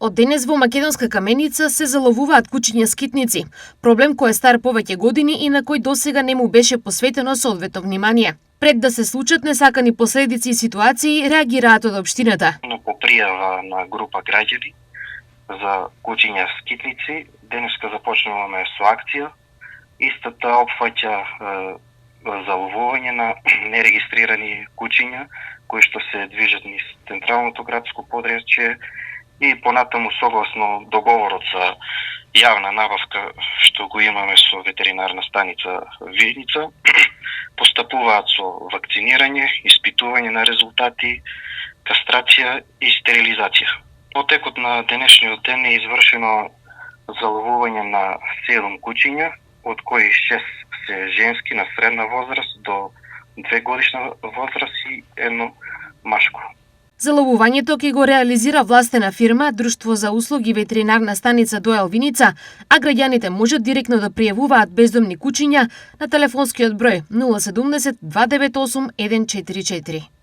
Од денес во Македонска Каменица се заловуваат кучиња скитници, проблем кој е стар повеќе години и на кој досега не му беше посветено соодветно внимание. Пред да се случат несакани последици и ситуации, реагираат од општината. По пријава на група граѓани за кучиња скитници, денеска започнуваме со акција. Истата опфаќа заловување на нерегистрирани кучиња кои што се движат низ централното градско подречје и понатаму согласно договорот за јавна набавка што го имаме со ветеринарна станица Виница, постапуваат со вакцинирање, испитување на резултати, кастрација и стерилизација. Во текот на денешниот ден е извршено заловување на 7 кучиња, од кои 6 се женски на средна возраст до 2 годишна возраст и едно машко. Заловувањето ќе го реализира властена фирма, Друштво за услуги ветеринарна станица Доел Виница, а граѓаните можат директно да пријавуваат бездомни кучиња на телефонскиот број 070 298 144.